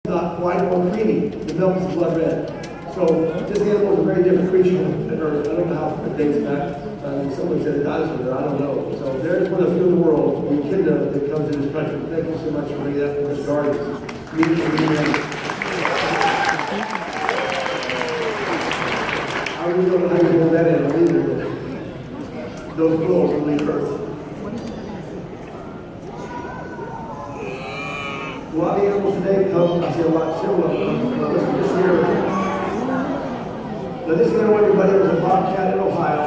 not white or creamy. The milk is blood red. So this animal is a very different creature than Earth. I don't know how it dates back. Someone said a dinosaur, but I don't know. So there's one of the few in the world, the echidna, that comes in this country. Thank you so much for bringing that to Busch Gardens. I really don't know how you hold that animal either, but those bulls will leave Earth. A lot of the animals today come, I see a lot similar. This here. Now this animal, everybody, was a bobcat in Ohio.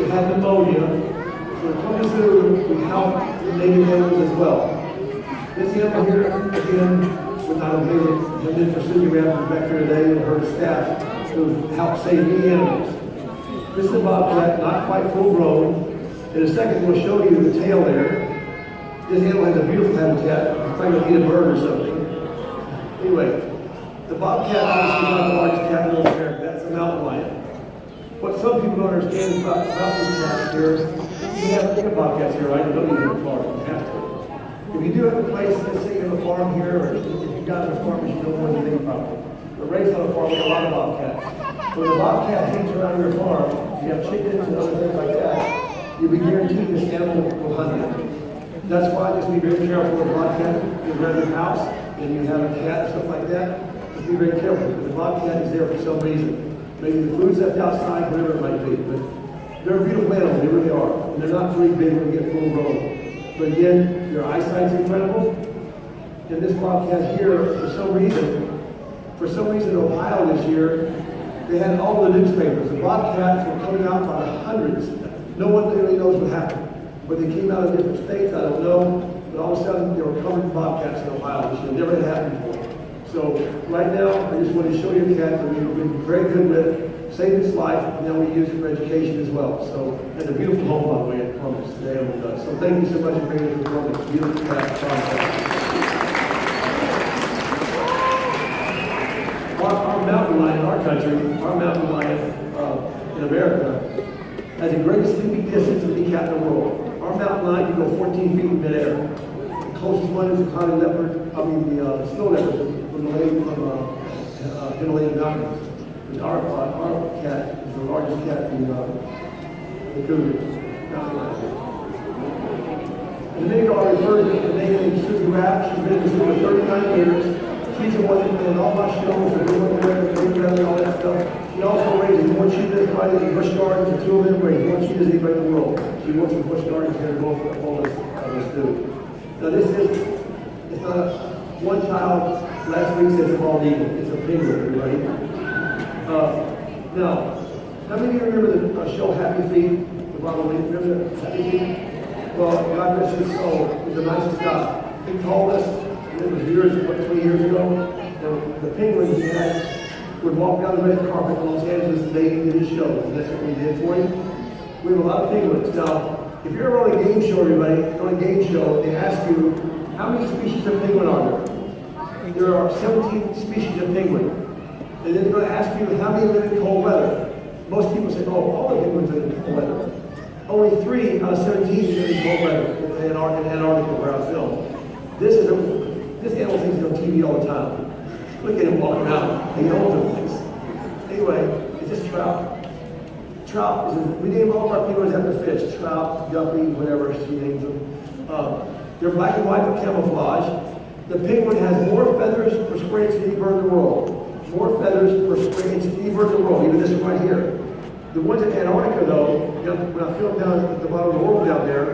It had pneumonia. So to come to zoo, we help the native animals as well. This animal here, again, would not have been pursued. We have back here today and her staff who helped save many animals. This is a bobcat, not quite full grown. In a second, we'll show you the tail there. This animal has a beautiful habitat. It's like to eat a bird or something. Anyway, the bobcat obviously is not the largest cat in North America. That's a mountain lion. What some people don't understand about these cats here, you have bobcats here, right? You don't need a farm. You have to. If you do have a place, let's say you have a farm here, or if you've got a farm, you don't want to big property. But raised on a farm with a lot of bobcats. When the bobcat hangs around your farm, if you have chickens and other things like that, you'll be guaranteed this animal will hunt it. That's why just be very careful with a bobcat. If you're around your house and you have a cat or stuff like that, just be very careful. Because the bobcat is there for some reason. Maybe the food's left outside, whatever it might be. But they're a beautiful animal, they really are. And they're not very big when they get full grown. But again, their eyesight's incredible. And this bobcat here, for some reason in Ohio this year, they had all the newspapers. The bobcats were coming out by the hundreds. No one really knows what happened. But they came out of different states, I don't know. But all of a sudden, they were covered in bobcats in Ohio, which never had happened before. So right now, I just want to show you a cat that we've been very good with, saved its life, and now we use it for education as well. So, and a beautiful home, by the way, at Columbus today. So thank you so much for bringing it to Columbus. Beautiful cat. Our mountain lion in our country, our mountain lion in America, has the greatest leaping distance of any cat in the world. Our mountain lion can go 14 feet in midair. The closest one is the common leopard, the snow leopard from the Himalayan mountains. But our cat is the largest cat in the cougars. And the name I referred to, the name is Susan Rapp. She's been in the zoo for 39 years. She's the one that did all my shows, and doing all that stuff. She also raises more cheetahs right in Busch Gardens, and two of them raise more cheetahs than anybody in the world. She works in Busch Gardens here in both of us do. Now this is, it's not one child last week says a bald eagle. It's a penguin, everybody. Now, how many of you remember the show Happy Feet? The Ronald Lee, remember the Happy Feet? Well, God rest his soul, he's the nicest guy. He called us, and it was 20 years ago, the penguin he had would walk down the red carpet in Los Angeles the day he did his show, and that's what we did for him. We have a lot of penguins. Now, if you're on a game show, everybody, on a game show, they ask you, how many species of penguin are there? There are 17 species of penguin. And then they're going to ask you, how many live in cold weather? Most people say, oh, all the penguins live in cold weather. Only 3 out of 17 live in cold weather in Antarctica, where I film. This animal thinks he's on TV all the time. Look at him walking out. He owns the place. Anyway, it's just trout. Trout, we name all of our penguins after fish. Trout, guppy, whatever she names them. They're black and white for camouflage. The penguin has more feathers per square inch than any bird in the world. More feathers per square inch than any bird in the world, even this one right here. The ones in Antarctica, though, when I film down at the bottom of the world down there,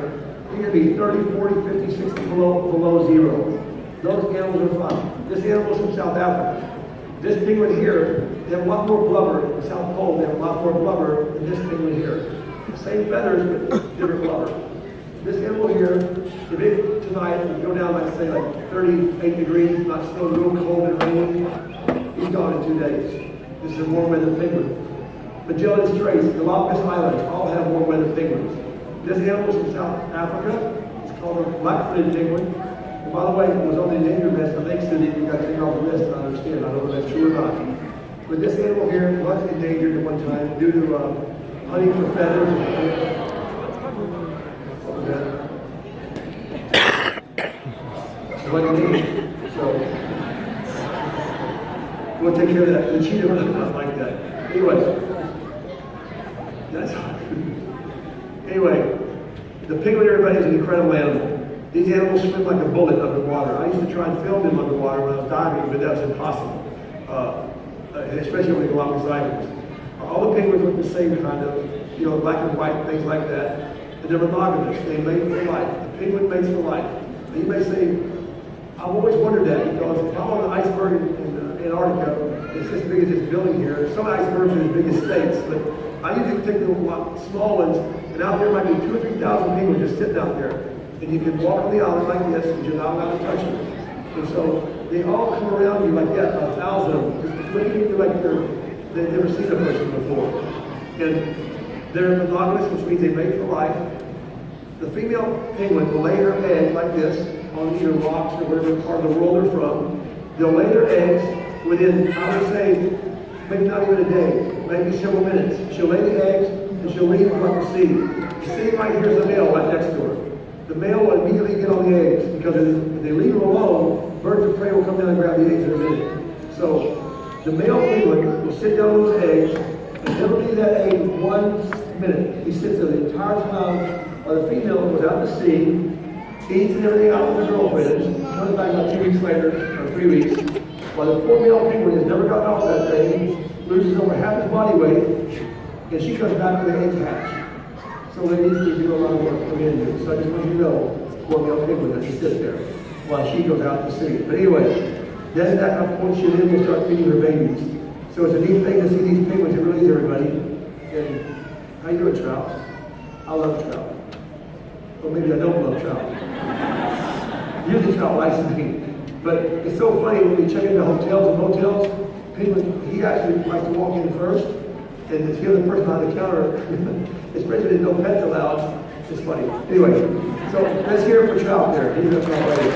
they're going to be 30, 40, 50, 60 below zero. Those animals are fun. This animal is from South Africa. This penguin here, they have a lot more blubber. In the South Pole, they have a lot more blubber than this penguin here. Same feathers, but different blubber. This animal here, if it tonight would go down, like say, like 38 degrees, not still real cold and raining, he's gone in 2 days. This is a warm weather penguin. Magellan Straits, the Galapagos Islands, all have warm weather penguins. This animal is from South Africa. It's called a black-footed penguin. And by the way, it was on the endangered list. I think Cindy, we got taken off the list, I understand. I don't know if that's true or not. But this animal here was endangered at one time due to hunting for feathers. What was that? It wasn't me. So We'll take care of that. The cheetah are not like that. Anyway, that's anyway. The penguin, everybody, is an incredible animal. These animals swim like a bullet underwater. I used to try and film them underwater when I was diving, but that was impossible, especially when they go out Islands. All the penguins look the same kind of, black and white, things like that. And they're monogamous. They mate for life. The penguin mates for life. And you may say, I've always wondered that because if I'm on an iceberg in Antarctica, it's as big as this building here. Some icebergs are as big as states, but I usually take the small ones, and out there might be 2,000 or 3,000 penguins just sitting out there. And you can walk on the island like this, and you're not allowed to touch them. And so they all come around you like that, 1,000 of them, just looking at you like they've never seen a person before. And they're monogamous, which means they mate for life. The female penguin will lay her egg like this on either rocks or whatever part of the world they're from. They'll lay their eggs within, I would say, maybe not even a day, maybe several minutes. She'll lay the eggs and she'll leave them out to sea. The sea right here is the male right next to her. The male will immediately get on the eggs because if they leave them alone, birds of prey will come down and grab the eggs in a minute. So the male penguin will sit down on those eggs and he'll leave that egg 1 minute. He sits there the entire time while the female goes out to sea, eats and everything out with the girlfriend, comes back about 2 weeks later, or 3 weeks, while the poor male penguin has never gotten off that thing, loses over half his body weight, and she comes back with an egg hatch. So they need to do a lot of work for me to do. So I just want you to know, poor male penguin that she sits there while she goes out to sea. But anyway, then at that point she then will start feeding her babies. So it's a neat thing to see these penguins. It really is, everybody. And how you doing, trout? I love trout. Or maybe I don't love trout. Usually trout likes me. But it's so funny when we check into hotels and motels, penguin, he actually likes to walk in first, and if the other person behind the counter, especially if there's no pets allowed, it's funny. Anyway, so let's hear it for trout there. He's a trout lady.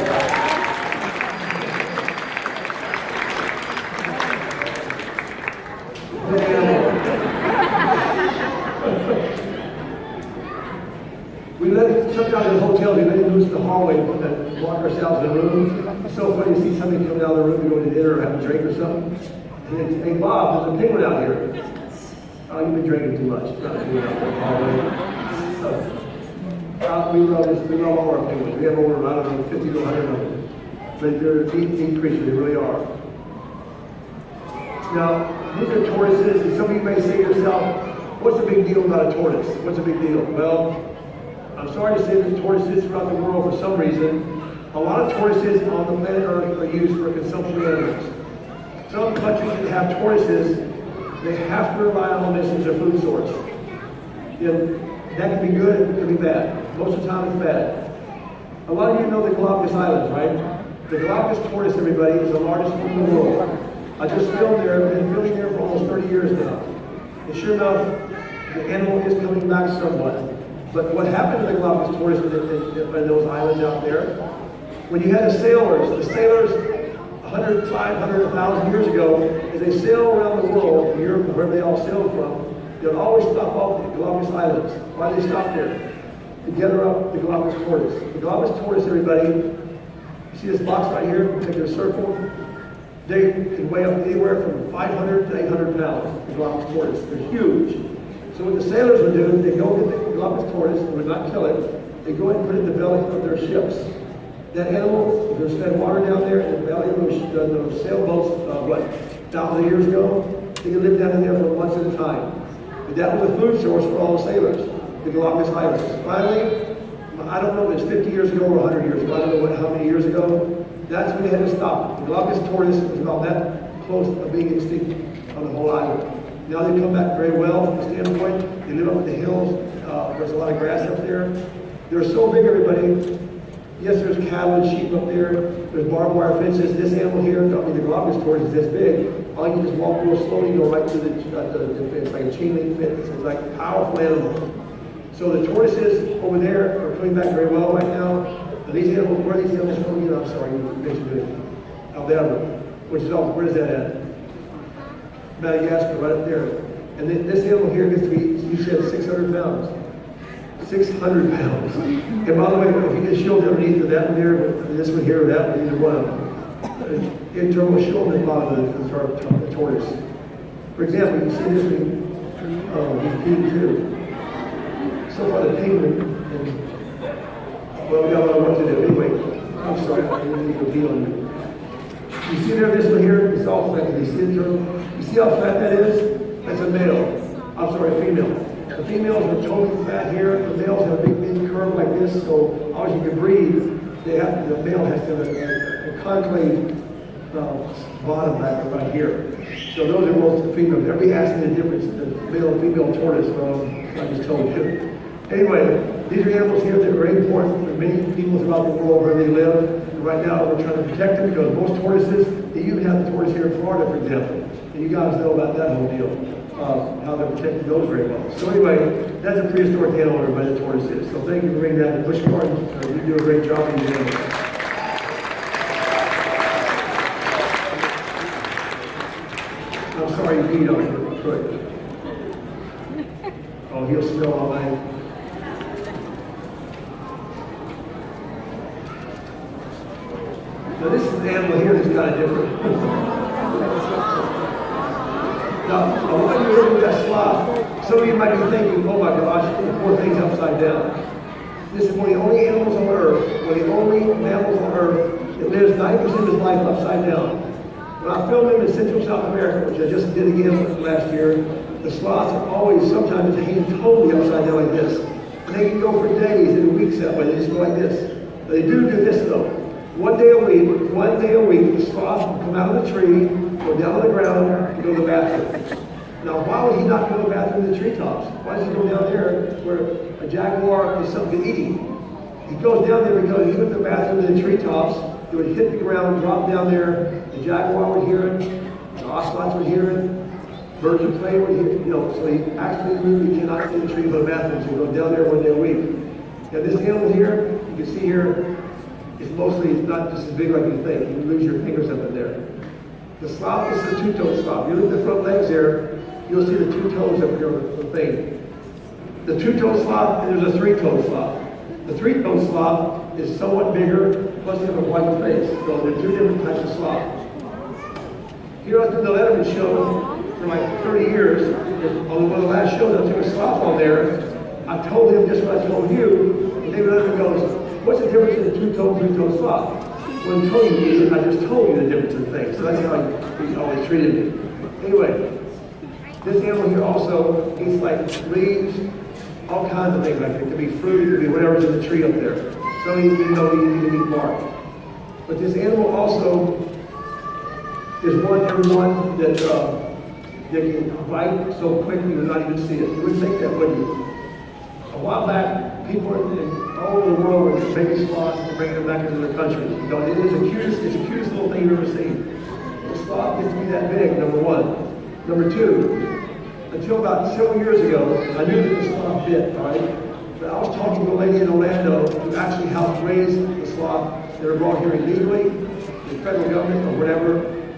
Sometimes in hotels, we let him loose in the hallway and lock ourselves in a room. It's so funny to see somebody come out of the room to go to dinner or have a drink or something. And then, hey Bob, there's a penguin out here. Oh, you've been drinking too much. We love all our penguins. We have over, I don't know, 50 to 100 of them. But they're neat creatures, they really are. Now, these are tortoises, and some of you may say to yourself, what's the big deal about a tortoise? What's the big deal? Well, I'm sorry to say there's tortoises throughout the world for some reason. A lot of tortoises on the planet Earth are used for consumption animals. Some countries that have tortoises, they have to rely on this as their food source. That can be good, it can be bad. Most of the time it's bad. A lot of you know the Galapagos Islands, right? The Galapagos tortoise, everybody, is the largest one in the world. I just filmed there, I've been filming there for almost 30 years now. And sure enough, the animal is coming back somewhat. But what happened to the Galapagos tortoise in those islands out there, when you had the sailors 100, 500, 1,000 years ago, as they sail around the world, from Europe, wherever they all sailed from, they would always stop off at the Galapagos Islands. Why did they stop there? To gather up the Galapagos tortoise. The Galapagos tortoise, everybody, you see this box right here, take a circle, they can weigh up anywhere from 500 to 800 pounds, the Galapagos tortoise. They're huge. So what the sailors would do, they go get the Galapagos tortoise, and would not kill it, they go and put it in the belly of their ships. That animal, if there's fed water down there in the belly of those sailboats, thousands of years ago, they could live down in there for months at a time. But that was a food source for all the sailors, the Galapagos Islands. Finally, I don't know if it's 50 years ago or 100 years ago, I don't know how many years ago, that's when they had to stop. The Galapagos tortoise was about that close to being extinct on the whole island. Now they come back very well from the standpoint. They live up in the hills. There's a lot of grass up there. They're so big, everybody. Yes, there's cattle and sheep up there. There's barbed wire fences. This animal here, the Galapagos tortoise, is this big. All you can just walk real slowly and go right to the fence, like a chain link fence. It's like a powerful animal. So the tortoises over there are coming back very well right now. And these animals, where are these animals from? I'm sorry, you mentioned it. Alabama, which is off. Where is that at? Madagascar, right up there. And then this animal here gets to be, you said 600 pounds. 600 pounds. And by the way, if you get shielded underneath of that one there, this one here, or that one, either one of them, internal will show them a lot of the tortoise. For example, you see this one, he's peeing too. So far the penguin, and, well, we got a lot of work to do. Anyway, I'm sorry, I didn't need to pee on you. You see there, this one here, it's all flat. You see the turtle? You see how flat that is? That's a male. I'm sorry, a female. The females are totally flat here. The males have a big curve like this, so obviously you can breathe. The male has to have a concave bottom back right here. So those are most of the females. Everybody asking the difference in the male and female tortoise. Well, I just told you. Anyway, these are animals here that are very important for many people throughout the world where they live. And right now, we're trying to protect them because most tortoises, they even have the tortoise here in Florida, for example. And you guys know about that whole deal, how they're protecting those very well. So anyway, that's a prehistoric animal, everybody, the tortoise is. So thank you for bringing that to Busch Gardens. You do a great job in the animals. I'm sorry you peed on him. Good. Oh, he'll smell all night. Now this is an animal here that's kind of different. Now, when you look at that sloth, some of you might be thinking, oh my gosh, the poor thing's upside down. This is one of the only animals on earth, one of the only mammals on earth that lives 90% of his life upside down. When I filmed him in Central South America, which I just did again last year, the sloths are always sometimes hanging totally upside down like this. And they can go for days and weeks that way. They just go like this. But they do this though. One day a week, the sloth will come out of the tree, go down on the ground, and go to the bathroom. Now, why would he not go to the bathroom in the treetops? Why does he go down there where a jaguar is something to eat? He goes down there because he went to the bathroom in the treetops. He would hit the ground, drop down there. The jaguar would hear it. The ocelots would hear it. Birds of prey would hear it. So he actually really cannot see the tree to go to the bathroom. So he goes down there one day a week. Now, this animal here, you can see here, it's not just as big like you think. You lose your fingers up in there. The sloth is a two-toed sloth. You look at the front legs there, you'll see the two toes up here on the thing. The two-toed sloth, and there's a three-toed sloth. The three-toed sloth is somewhat bigger, plus they have a white face. So there are two different types of sloth. Here I did the Letterman show for like 30 years. On one of the last shows, I took a sloth on there. I told him just what I told you, and David Letterman goes, what's the difference in a two-toed, three-toed sloth? When Tony did it, I just told you the difference in things. So that's how he always treated me. Anyway, this animal here also eats like leaves, all kinds of things like it. It could be fruit, it could be whatever's in the tree up there. So he didn't know he needed to eat bark. But this animal also is everyone that can bite so quickly you would not even see it. You wouldn't think that, would you? A while back, people all over the world were making sloths and bringing them back into their countries because it's the cutest little thing you've ever seen. The sloth gets to be that big, number one. Number two, until about several years ago, I knew that the sloth bit, all right? But I was talking to a lady in Orlando who actually helped raise the sloth that are brought here illegally, the federal government or whatever.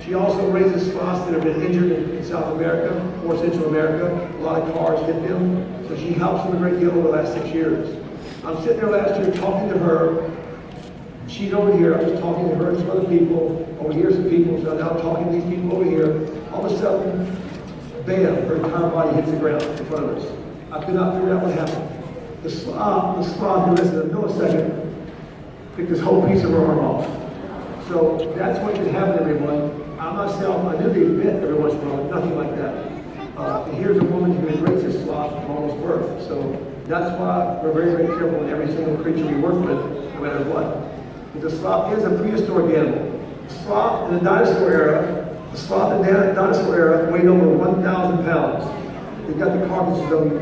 She also raises sloths that have been injured in South America or Central America. A lot of cars hit them. So she helps them a great deal over the last 6 years. I'm sitting there last year talking to her. She's over here. I was talking to her and some other people. Over here some people. So I'm now talking to these people over here. All of a sudden, bam, her entire body hits the ground in front of us. I could not figure out what happened. The sloth, who less than a millisecond, picked this whole piece of her arm off. So that's what can happen, everyone. I myself, I knew they bit every once in a while, nothing like that. And here's a woman who has raised this sloth from almost birth. So that's why we're very, very careful in every single creature we work with, no matter what. But the sloth is a prehistoric animal. The sloth in the dinosaur era weighed over 1,000 pounds. They've got the carcasses of them,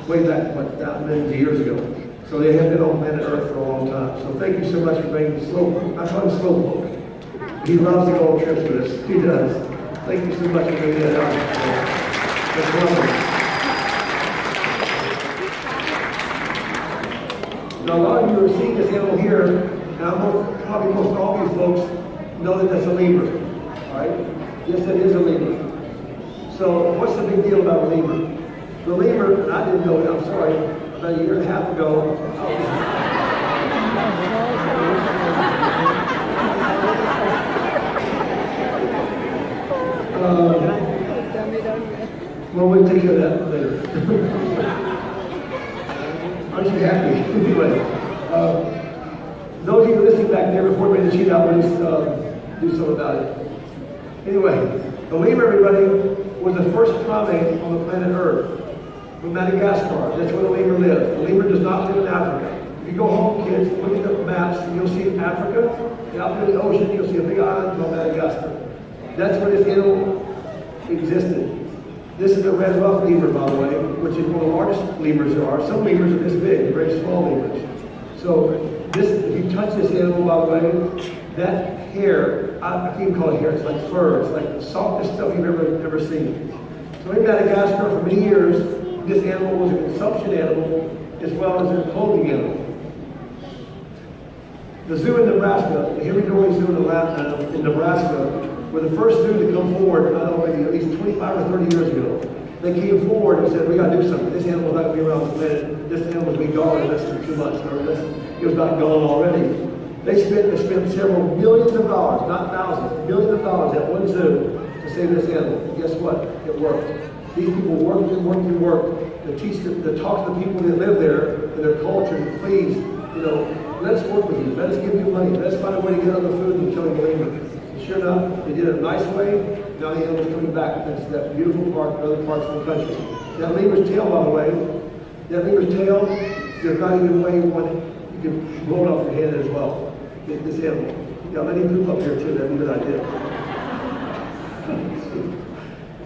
way back, millions of years ago. So they have been on planet Earth for a long time. So thank you so much for bringing the Slowpoke. I call him Slowpoke. He loves to go on trips with us. He does. Thank you so much for bringing that out. That's wonderful. Now, a lot of you are seeing this animal here, and probably most all of you folks know that that's a lemur. All right? Yes, it is a lemur. So what's the big deal about a lemur? The lemur, and I didn't know it, I'm sorry, about a year and a half ago, Well, we'll take care of that later. Aren't you happy? Anyway, those of you listening back there before we made the sheet out, let's do something about it. Anyway, the lemur, everybody, was the first primate on the planet Earth. From Madagascar, that's where the lemur lives. The lemur does not live in Africa. If you go home, kids, look at the maps, and you'll see Africa, and out in the ocean, you'll see a big island called Madagascar. That's where this animal existed. This is the red ruff lemur, by the way, which is one of the largest lemurs there are. Some lemurs are this big, very small lemurs. So this, if you touch this animal, by the way, that hair, I can't even call it hair, it's like fur. It's like the softest stuff you've ever seen. So in Madagascar for many years, this animal was a consumption animal as well as a clothing animal. The zoo in Nebraska, the Henry Dory Zoo in Nebraska, were the first zoo to come forward, I don't know, maybe at least 25 or 30 years ago. They came forward and said, we got to do something. This animal's not going to be around the planet. This animal's going to be gone in less than 2 months. Or less, it was not gone already. They spent several millions of dollars, not thousands, millions of dollars at one zoo to save this animal. And guess what? It worked. These people worked and worked and worked to teach them, to talk to the people that live there and their culture. Please, let's work with you. Let us give you money. Let's find a way to get other food and killing the lemur. Sure enough, they did it a nice way. Now the animal's coming back. That's that beautiful park and other parts of the country. That lemur's tail, by the way, there's not even a way you want it. You can blow it off your hand as well. This animal. Yeah, let him poop up here too. That'd be a good idea.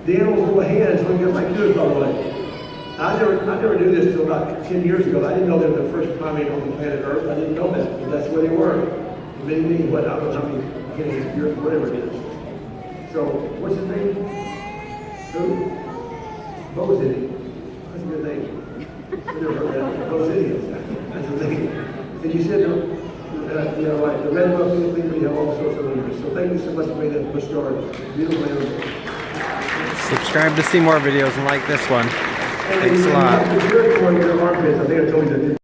The animal's little hands look just like yours, by the way. I never knew this until about 10 years ago. I didn't know they were the first primate on the planet Earth. I didn't know that, but that's where they were. Many, I don't know how many years, whatever it is. So, what's his name? Who? Bozidi. That's a good name. I never heard that. Bozidi. That's his name. And you said, right, the red ruff lemur, we have all sorts of lemurs. So thank you so much for making that Busch Gardens. Beautiful animal. Subscribe to see more videos and like this one. Thanks a lot. I think I told you that